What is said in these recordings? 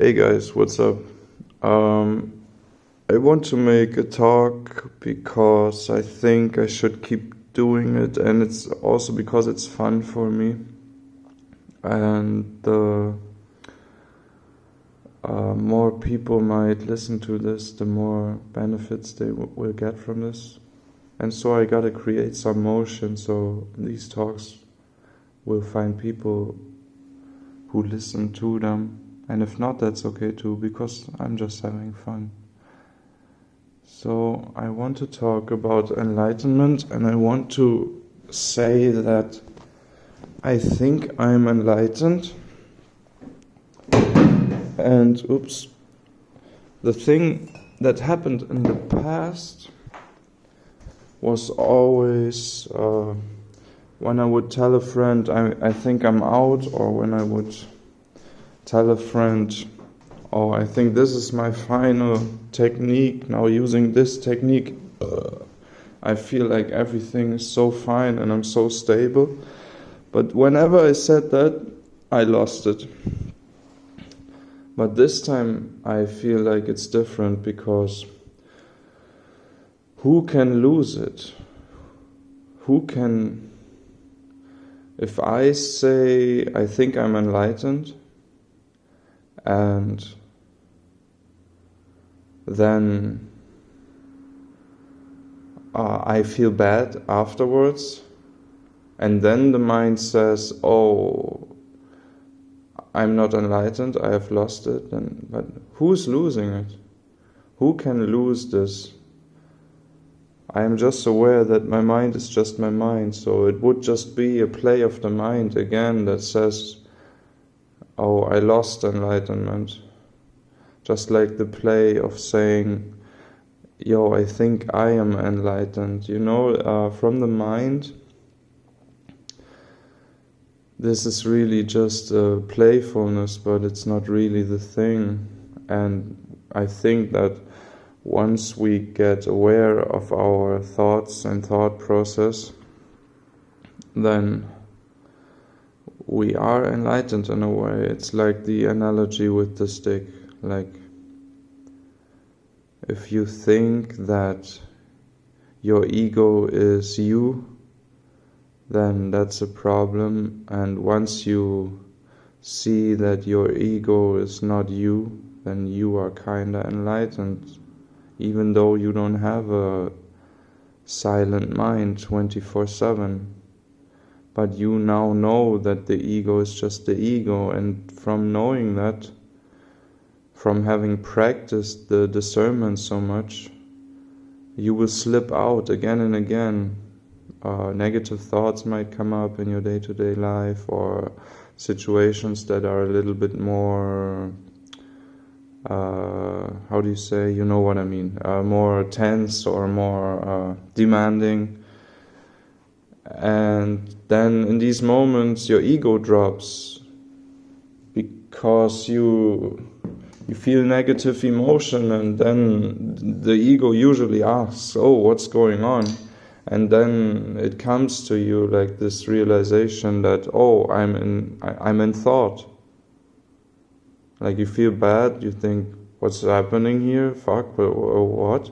Hey guys, what's up? I want to make a talk because I think I should keep doing it, and it's also because it's fun for me. And the more people might listen to this, the more benefits they will get from this. And so I gotta create some motion so these talks will find people who listen to them. And if not, that's okay too, because I'm just having fun. So I want to talk about enlightenment, and I want to say that I think I'm enlightened. And the thing that happened in the past was always when I would tell a friend I think I'm out, or when I would tell a friend, oh, I think this is my final technique, now using this technique, I feel like everything is so fine and I'm so stable. But whenever I said that, I lost it. But this time I feel like it's different, because who can lose it? Who can... If I say I think I'm enlightened, and then I feel bad afterwards, and then the mind says, oh, I'm not enlightened, I have lost it. But who's losing it? Who can lose this? I am just aware that my mind is just my mind, so it would just be a play of the mind again that says, oh, I lost enlightenment. Just like the play of saying, yo, I think I am enlightened. From the mind, this is really just a playfulness, but it's not really the thing. And I think that once we get aware of our thoughts and thought process, then we are enlightened in a way. It's like the analogy with the stick. Like, if you think that your ego is you, then that's a problem. And once you see that your ego is not you, then you are kinda enlightened, even though you don't have a silent mind 24/7. But you now know that the ego is just the ego, and from knowing that, from having practiced the discernment so much, you will slip out again and again. Negative thoughts might come up in your day-to-day life, or situations that are a little bit more, how do you say, you know what I mean, more tense or more demanding. And then in these moments your ego drops, because you feel negative emotion, and then the ego usually asks, oh, what's going on? And then it comes to you like this realization that, oh, I'm in thought. Like, you feel bad, you think, what's happening here? Fuck, or what?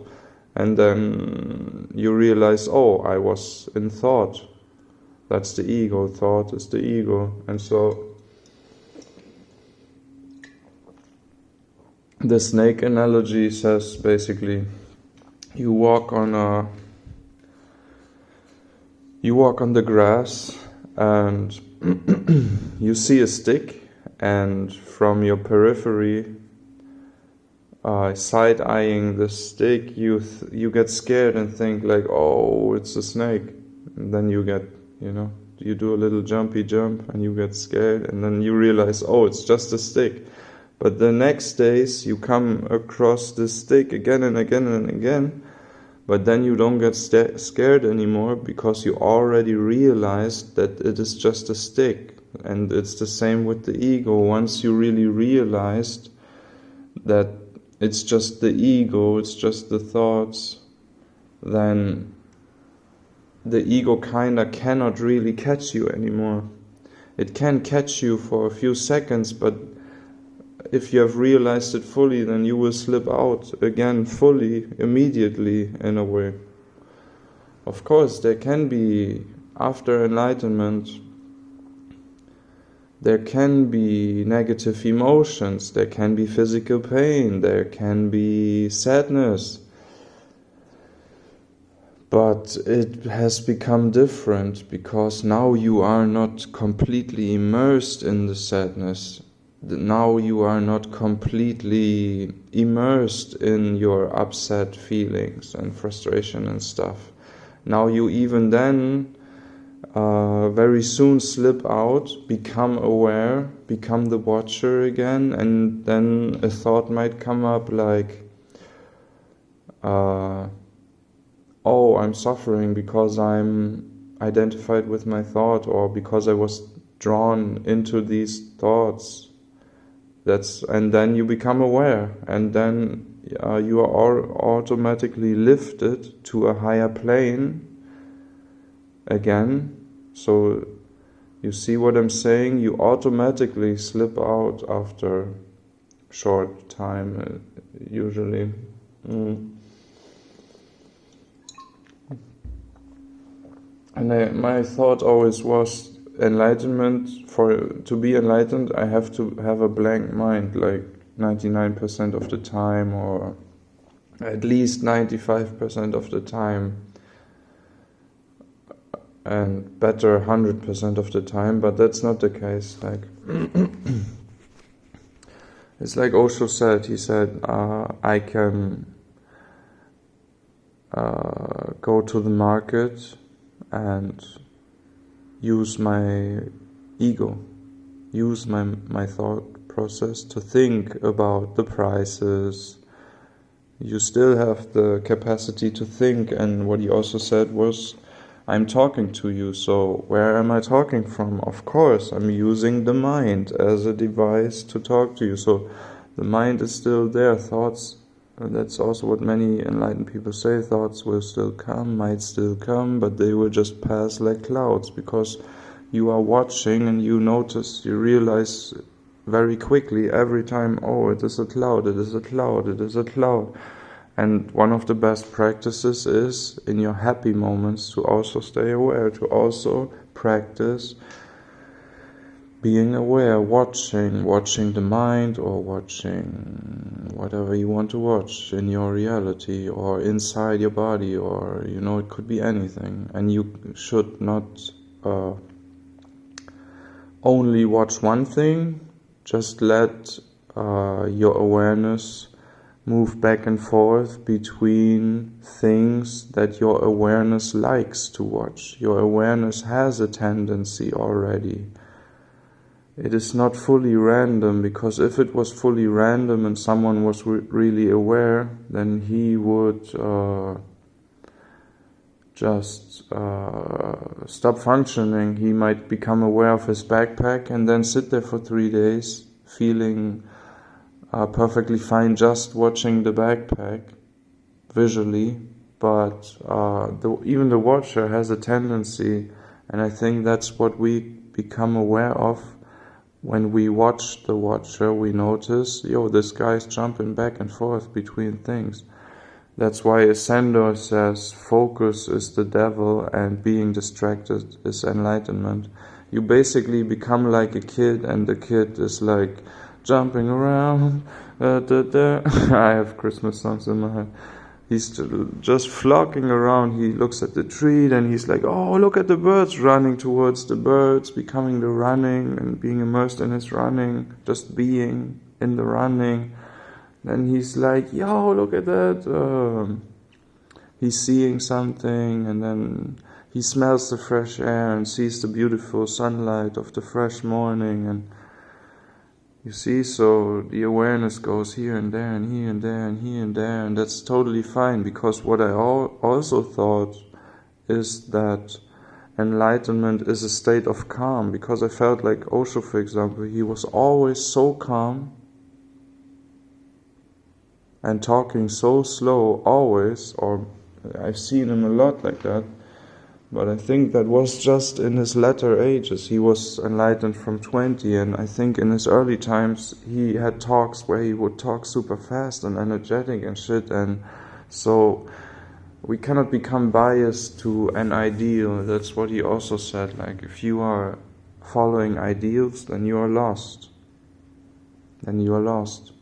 And then you realize, oh, I was in thought. That's the ego. Thought is the ego. And so the snake analogy says basically, you walk on the grass, and you see a stick, and from your periphery, side-eyeing the stick, you get scared and think like, oh, it's a snake. And then you get, you do a little jumpy jump, and you get scared, and then you realize, oh, it's just a stick. But the next days you come across this stick again and again and again, but then you don't get scared anymore, because you already realized that it is just a stick. And it's the same with the ego. Once you really realized that it's just the ego, it's just the thoughts, then the ego kinda cannot really catch you anymore. It can catch you for a few seconds, but if you have realized it fully, then you will slip out again fully, immediately, in a way. Of course, there can be, after enlightenment, there can be negative emotions, there can be physical pain, there can be sadness. But it has become different because now you are not completely immersed in the sadness. Now you are not completely immersed in your upset feelings and frustration and stuff. Now you even then very soon slip out, become aware, become the watcher again, and then a thought might come up like, oh, I'm suffering because I'm identified with my thought, or because I was drawn into these thoughts. And then you become aware, and then you are automatically lifted to a higher plane again. So you see what I'm saying? You automatically slip out after short time, usually. And my thought always was, enlightenment, to be enlightened, I have to have a blank mind, like 99% of the time, or at least 95% of the time, and better 100% of the time, but that's not the case. Like it's like Osho said. He said, I can go to the market and use my ego, use my thought process to think about the prices. You still have the capacity to think, and what he also said was, I'm talking to you, so where am I talking from? Of course, I'm using the mind as a device to talk to you. So the mind is still there, thoughts, and that's also what many enlightened people say, thoughts will still come, might still come, but they will just pass like clouds, because you are watching and you notice, you realize very quickly every time, oh, it is a cloud, it is a cloud, it is a cloud. And one of the best practices is, in your happy moments, to also stay aware, to also practice being aware, watching the mind, or watching whatever you want to watch in your reality, or inside your body, or, it could be anything. And you should not only watch one thing, just let your awareness move back and forth between things that your awareness likes to watch. Your awareness has a tendency already. It is not fully random, because if it was fully random and someone was really aware, then he would just stop functioning. He might become aware of his backpack and then sit there for 3 days feeling perfectly fine just watching the backpack visually, but even the watcher has a tendency, and I think that's what we become aware of when we watch the watcher. We notice, this guy's jumping back and forth between things. That's why Ascender says focus is the devil and being distracted is enlightenment. You basically become like a kid, and the kid is like jumping around. I have Christmas songs in my head. He's just flocking around. He looks at the tree, then he's like, oh, look at the birds, running towards the birds, becoming the running and being immersed in his running, just being in the running. Then he's like, yo, look at that. He's seeing something, and then he smells the fresh air and sees the beautiful sunlight of the fresh morning. And you see, so the awareness goes here and there and here and there and here and there, and that's totally fine, because what I also thought is that enlightenment is a state of calm, because I felt like Osho, for example, he was always so calm and talking so slow always, or I've seen him a lot like that, But I think that was just in his latter ages. He was enlightened from 20, and I think in his early times he had talks where he would talk super fast and energetic and shit, and so we cannot become biased to an ideal. That's what he also said. Like, if you are following ideals, then you are lost. Then you are lost.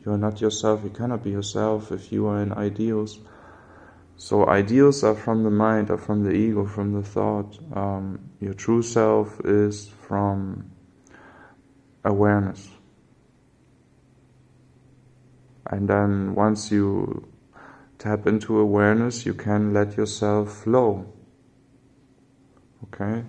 You are not yourself. You cannot be yourself if you are in ideals. So ideals are from the mind, are from the ego, from the thought. Your true self is from awareness. And then once you tap into awareness, you can let yourself flow. Okay?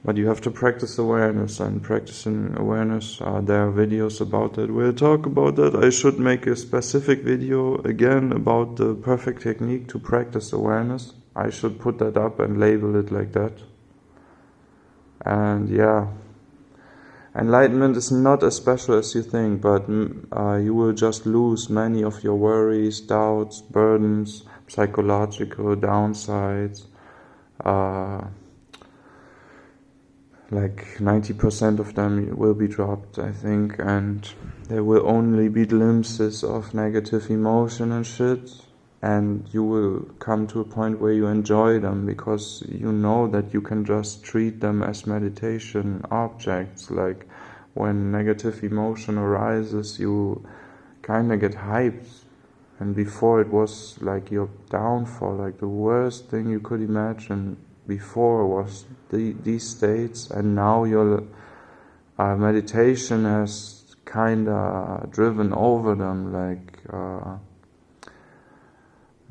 But you have to practice awareness, and practicing awareness, there are videos about that. We'll talk about that. I should make a specific video again about the perfect technique to practice awareness. I should put that up and label it like that. And yeah, enlightenment is not as special as you think, but you will just lose many of your worries, doubts, burdens, psychological downsides, like 90% of them will be dropped, I think, and there will only be glimpses of negative emotion and shit, and you will come to a point where you enjoy them because you know that you can just treat them as meditation objects. Like, when negative emotion arises, you kind of get hyped, and before it was like your downfall, like the worst thing you could imagine. Before was these states, and now your meditation has kind of driven over them,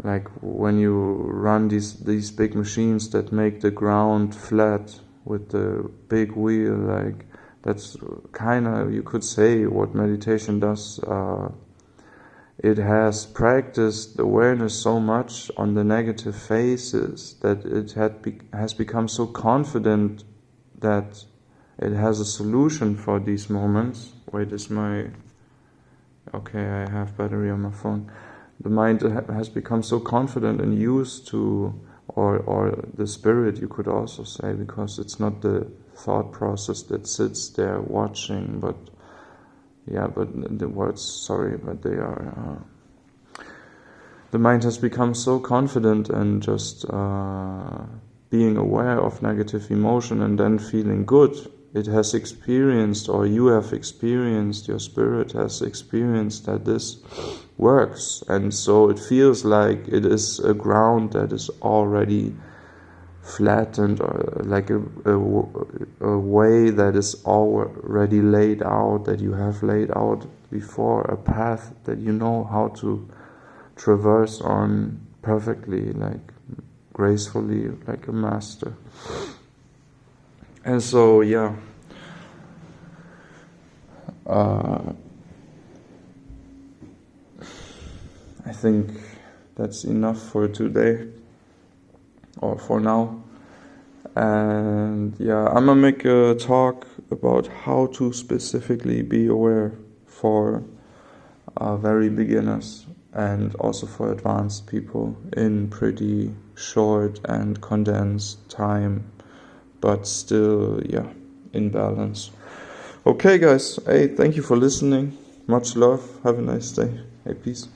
like when you run these big machines that make the ground flat with the big wheel. Like, that's kind of, you could say, what meditation does. It has practiced awareness so much on the negative phases that it has become so confident that it has a solution for these moments. Wait, is my... Okay, I have battery on my phone. The mind has become so confident and used to, or the spirit, you could also say, because it's not the thought process that sits there watching, but yeah, but the words, sorry, but they are... the mind has become so confident and just being aware of negative emotion and then feeling good. It has experienced, or you have experienced, your spirit has experienced that this works. And so it feels like it is a ground that is already flattened, or like a way that is already laid out, that you have laid out before, a path that you know how to traverse on perfectly, like gracefully, like a master. And so, yeah, I think that's enough for today, or for now. And yeah, I'm gonna make a talk about how to specifically be aware for very beginners and also for advanced people in pretty short and condensed time, but still, yeah, in balance. Okay, guys, hey, thank you for listening. Much love. Have a nice day. Hey, peace.